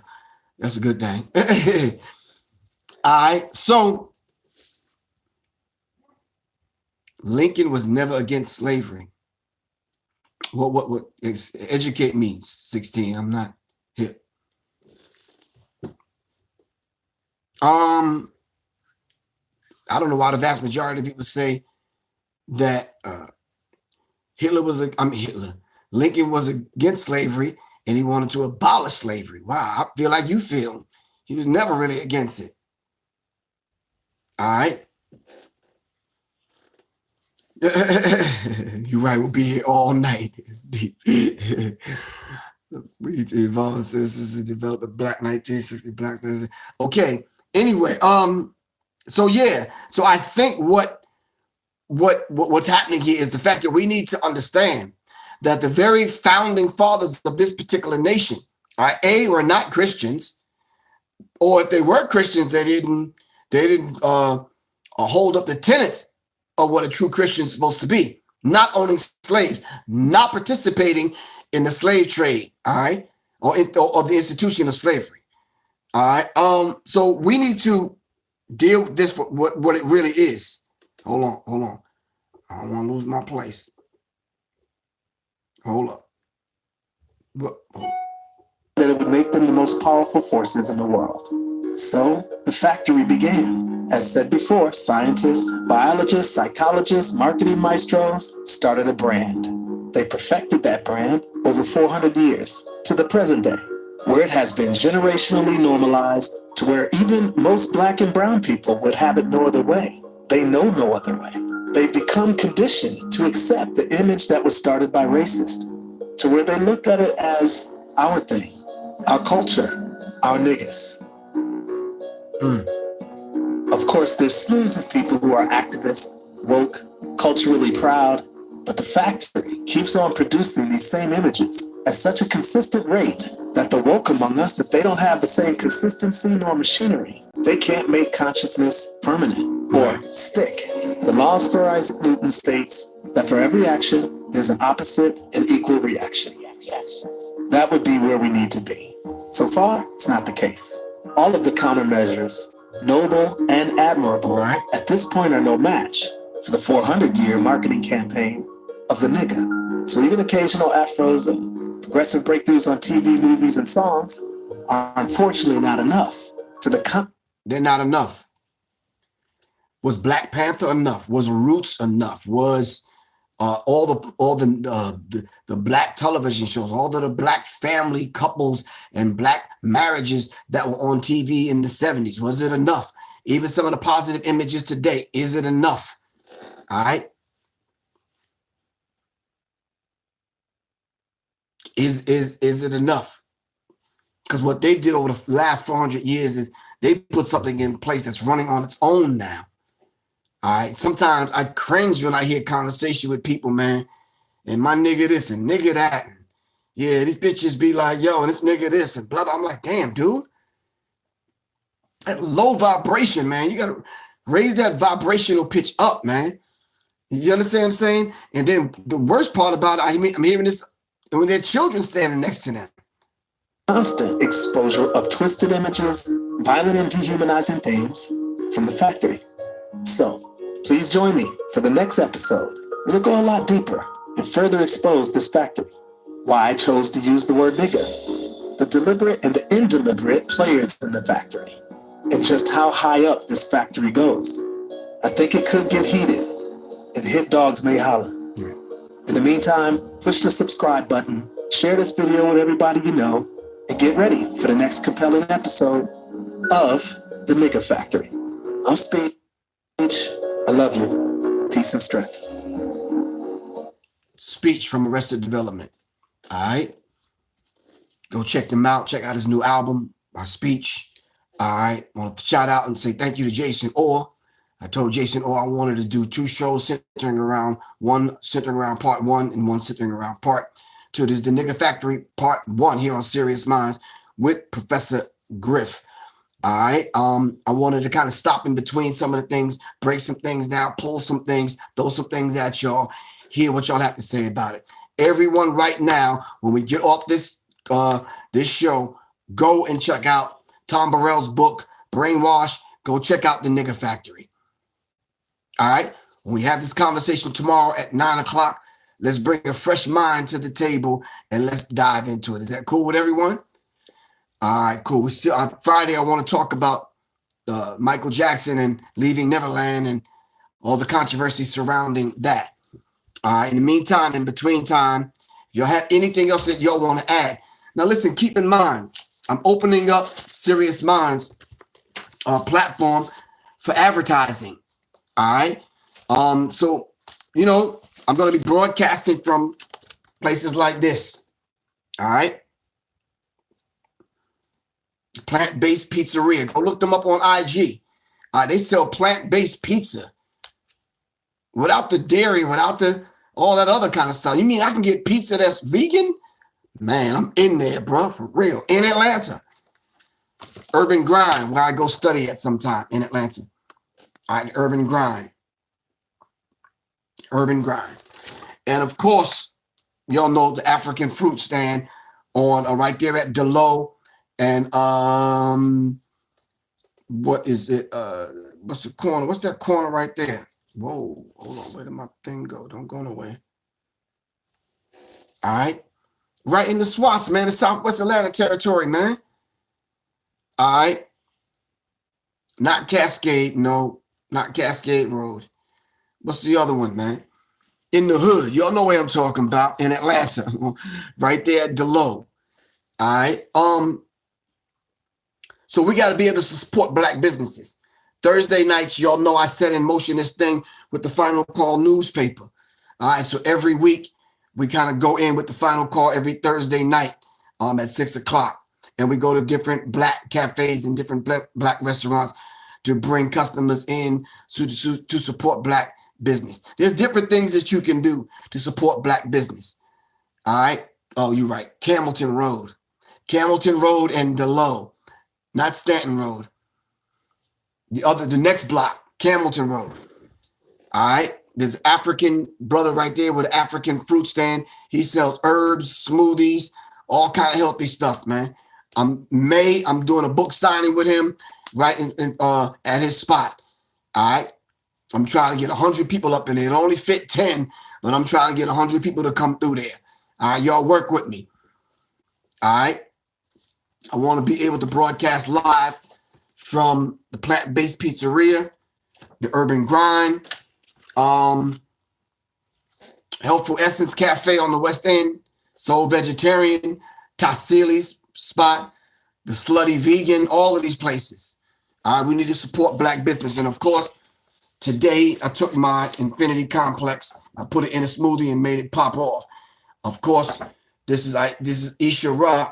[SPEAKER 1] That's a good thing. All right, so Lincoln was never against slavery. What? Educate me, 16. I'm not hip. I don't know why the vast majority of people say that Lincoln was against slavery and he wanted to abolish slavery. Wow, I feel like you feel. He was never really against it. All right. You're right, we'll be here all night. It's deep. Evolving citizens develop a black 1960 black. Okay. Anyway, so yeah. So I think what's happening here is the fact that we need to understand that the very founding fathers of this particular nation, were not Christians, or if they were Christians, they didn't hold up the tenets of what a true Christian is supposed to be. Not owning slaves, not participating in the slave trade, all right, or the institution of slavery, all right. So we need to deal with this for what it really is. Hold on. I don't want to lose my place. Hold up.
[SPEAKER 5] That it would make them the most powerful forces in the world. So the factory began. As said before, scientists, biologists, psychologists, marketing maestros started a brand. They perfected that brand over 400 years to the present day, where it has been generationally normalized to where even most black and brown people would have it no other way. They know no other way. They've become conditioned to accept the image that was started by racists, to where they look at it as our thing, our culture, our niggas. Of course, there's slews of people who are activists, woke, culturally proud, but the factory keeps on producing these same images at such a consistent rate that the woke among us, if they don't have the same consistency nor machinery, they can't make consciousness permanent or stick. The law of Sir Isaac Newton states that for every action, there's an opposite and equal reaction. That would be where we need to be. So far, it's not the case. All of the countermeasures, noble and admirable, at this point are no match for the 400-year marketing campaign of the nigga. So even occasional afros and progressive breakthroughs on TV, movies, and songs are unfortunately not enough to the
[SPEAKER 1] They're not enough. Was Black Panther enough? Was Roots enough? Was all the black television shows, all of the black family couples and black marriages that were on TV in the 70s, was it enough? Even some of the positive images today, is it enough? All right. Is it enough? Because what they did over the last 400 years is they put something in place that's running on its own now. All right. Sometimes I cringe when I hear conversation with people, man, and my nigga this and nigga that. And yeah, these bitches be like, yo, and this nigga this and blah, blah. I'm like, damn, dude. That low vibration, man. You got to raise that vibrational pitch up, man. You understand what I'm saying? And then the worst part about it, I'm hearing this when their children standing next to them.
[SPEAKER 5] Constant exposure of twisted images, violent and dehumanizing themes from the factory. So, please join me for the next episode as I go a lot deeper and further expose this factory. Why I chose to use the word nigga, the deliberate and the indeliberate players in the factory, and just how high up this factory goes. I think it could get heated, and hit dogs may holler. In the meantime, push the subscribe button, share this video with everybody you know, and get ready for the next compelling episode of The Nigga Factory. I'm Speech. I love you. Peace and strength.
[SPEAKER 1] Speech from Arrested Development. All right. Go check them out. Check out his new album, by Speech. All right. I want to shout out and say thank you to Jason Orr. I told Jason Orr I wanted to do 2 shows centering around part 1 and one centering around part to this, the Nigga Factory Part 1 here on Sirius Mindz with Professor Griff. All right. I wanted to kind of stop in between some of the things, break some things down, pull some things, throw some things at y'all, hear what y'all have to say about it. Everyone right now, when we get off this show, go and check out Tom Burrell's book, Brainwashed. Go check out the Nigga Factory. All right. When we have this conversation tomorrow at 9 o'clock, let's bring a fresh mind to the table and let's dive into it. Is that cool with everyone? All right, cool. We still on Friday. I want to talk about Michael Jackson and leaving Neverland and all the controversy surrounding that. All right. In the meantime, in between time, if y'all have anything else that y'all want to add, now listen. Keep in mind, I'm opening up Sirius Mindz platform for advertising. All right. So you know, I'm going to be broadcasting from places like this. All right. Plant-based pizzeria. Go look them up on IG. They sell plant-based pizza without the dairy, without the all that other kind of stuff. You mean I can get pizza that's vegan? Man, I'm in there, bro, for real. In Atlanta. Urban Grind, where I go study at sometime in Atlanta. All right, Urban Grind. Urban Grind. And of course, y'all know the African fruit stand on right there at Delo. And what is it? What's the corner? What's that corner right there? Whoa, hold on. Where did my thing go? Don't go nowhere. All right. Right in the Swats, man. The Southwest Atlanta territory, man. All right. Not Cascade. No, not Cascade Road. What's the other one, man? In the hood. Y'all know where I'm talking about. In Atlanta. Right there at Delo. All right. So we got to be able to support black businesses. Thursday nights, y'all know I set in motion this thing with the Final Call newspaper. All right. So every week we kind of go in with the Final Call every Thursday night at 6 o'clock. And we go to different black cafes and different black restaurants to bring customers in to support black business. There's different things that you can do to support black business. All right. Oh, you're right. Camilton Road and Delo. Not Stanton Road. The next block, Camilton Road. All right. There's an African brother right there with an African fruit stand. He sells herbs, smoothies, all kind of healthy stuff, man. I'm doing a book signing with him right at his spot. All right. I'm trying to get 100 people up in there. It only fit 10, but I'm trying to get 100 people to come through there. All right. Y'all work with me. All right. I want to be able to broadcast live from the plant-based pizzeria, the Urban Grind, Healthful Essence Cafe on the West End, Soul Vegetarian, Tassili's spot, the Slutty Vegan, all of these places. We need to support black business. And of course, today I took my Infinity Complex, I put it in a smoothie and made it pop off. Of course, this is Aisha Ra.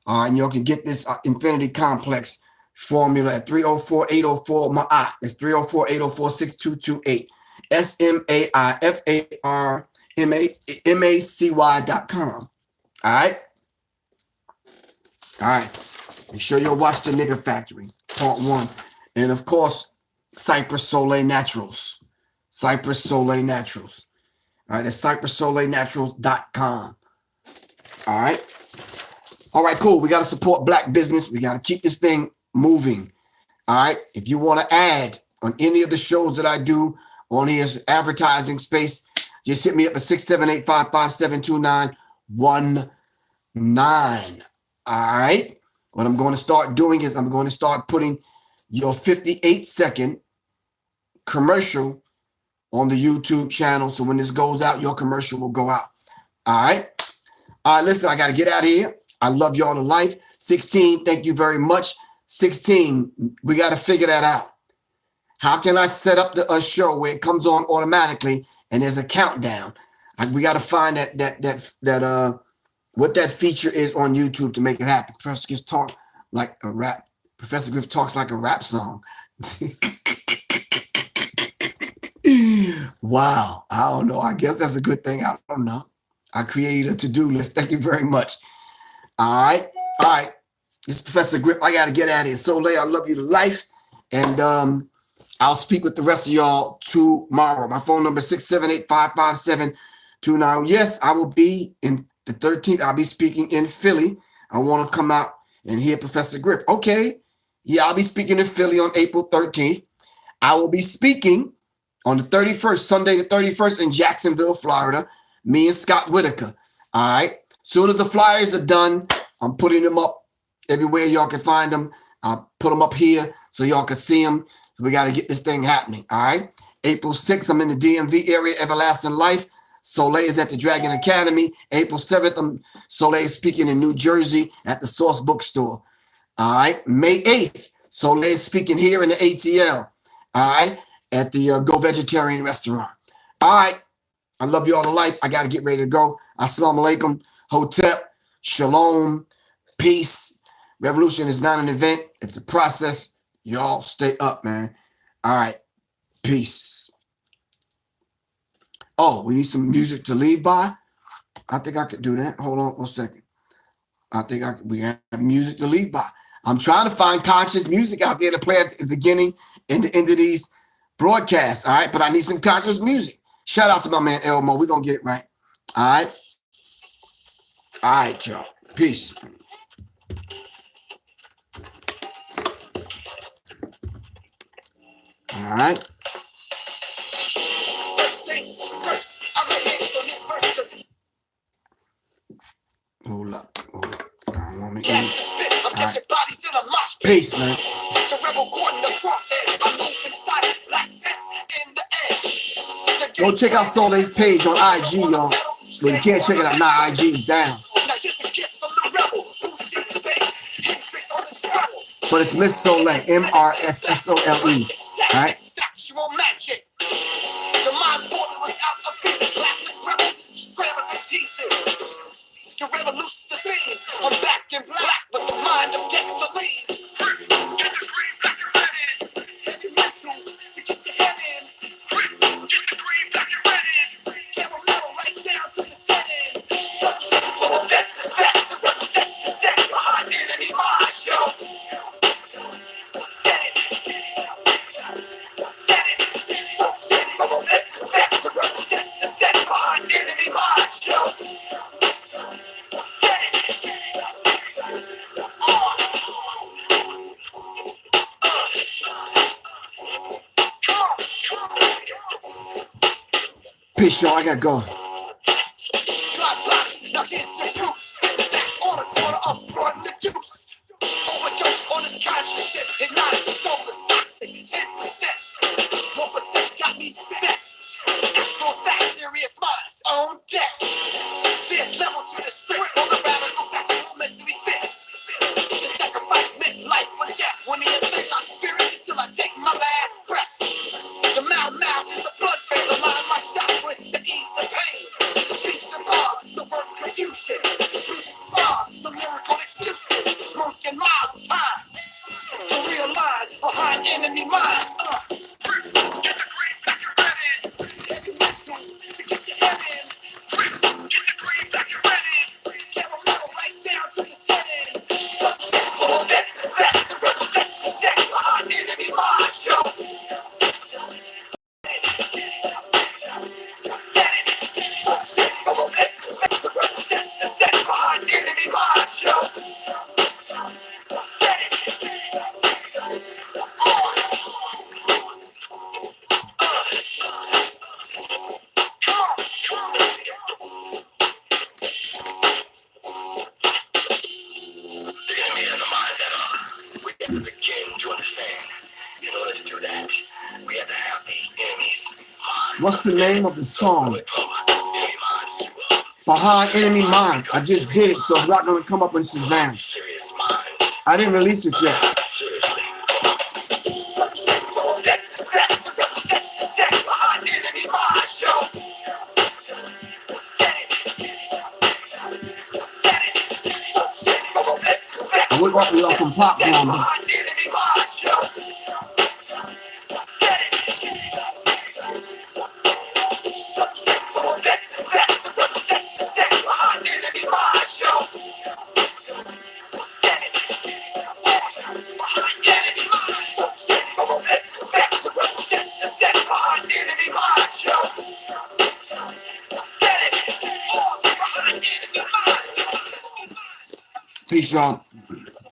[SPEAKER 1] And y'all can get this Infinity Complex formula at 304-804 Ma'at. That's 304-804-6228. SMAIFARMACY.com. All right. All right. Make sure you'll watch the Nigga Factory, Part 1. And of course, Cypress Soleil Naturals. Cypress Soleil Naturals. All right. That's cypresssoleilnaturals.com. All right. All right, cool. We got to support black business. We got to keep this thing moving. All right. If you want to add on any of the shows that I do on here's advertising space, just hit me up at 678-557-2919. All right. What I'm going to start doing is I'm going to start putting your 58-second commercial on the YouTube channel. So when this goes out, your commercial will go out. All right. All right. Listen, I got to get out of here. I love y'all to life. 16, thank you very much. 16, we got to figure that out. How can I set up a show where it comes on automatically and there's a countdown? We got to find what that feature is on YouTube to make it happen. Professor Griff talk like a rap. Professor Griff talks like a rap song. Wow. I don't know. I guess that's a good thing. I don't know. I created a to-do list. Thank you very much. All right. All right. This is Professor Griff. I got to get out of here. Soleil, I love you to life. And I'll speak with the rest of y'all tomorrow. My phone number is 678-557-29. Yes, I will be in the 13th. I'll be speaking in Philly. I want to come out and hear Professor Griff. Okay. Yeah, I'll be speaking in Philly on April 13th. I will be speaking on the 31st, Sunday the 31st in Jacksonville, Florida. Me and Scott Whitaker. All right. Soon as the flyers are done, I'm putting them up everywhere y'all can find them. I'll put them up here so y'all can see them. We got to get this thing happening. All right. April 6th, I'm in the DMV area, Everlasting Life. Soleil is at the Dragon Academy. April 7th, Soleil is speaking in New Jersey at the Source Bookstore. All right. May 8th, Soleil is speaking here in the ATL. All right. At the Go Vegetarian Restaurant. All right. I love you all to life. I got to get ready to go. Assalamu alaikum. Hotep. Shalom. Peace. Revolution is not an event. It's a process. Y'all stay up, man. All right. Peace. Oh, we need some music to leave by. I think I could do that. Hold on 1 second. I think we have music to leave by. I'm trying to find conscious music out there to play at the beginning and the end of these broadcasts. All right. But I need some conscious music. Shout out to my man Elmo. We're going to get it right. All right. All right, y'all. Peace. All right. Hold up. Hold up. I don't want me to. All right. Peace, man. Go check out Soleil's page on IG, y'all. But you can't check it out now. IG is down. But it's Miss Soleil, MRSSOLE. All right. The mind border without a piece of classic rebel, scramble and teases. The revolution, the theme. I'm back in black with the mind of gasoline. Heavy mental to get your head in. Camera metal right down to the dead end. Shut you for that, the set, the represent, the set behind enemy mind, yo. Peace, y'all. I gotta go. Now here's the proof. Spit that on a corner of blood and the juice. Overdose on this conscious shit. Hypnotic, soul is toxic. 10%. 1% got me vexed. Actual facts, Sirius Mindz on deck. There's level to the strict on the radical factual mentally fit. The sacrifice meant life or death. When the thing I spirit till I take my last breath. The mouth is the blood vein. Align my chakras to ease the pain. Peace and bars, no word confusion. Peace and bars, no miracle excuses. Monk and miles time to realign behind enemy minds. Heavy mental to get your head in. Camera metal right down to the dead end. Subject for that, the represent the step behind enemy minds, yo. What's the name of the song? Behind Enemy Mind. I just did it, so it's not going to come up in Shazam. I didn't release it yet. I would rock me off some popcorn. Subject for that, the represent, the y'all.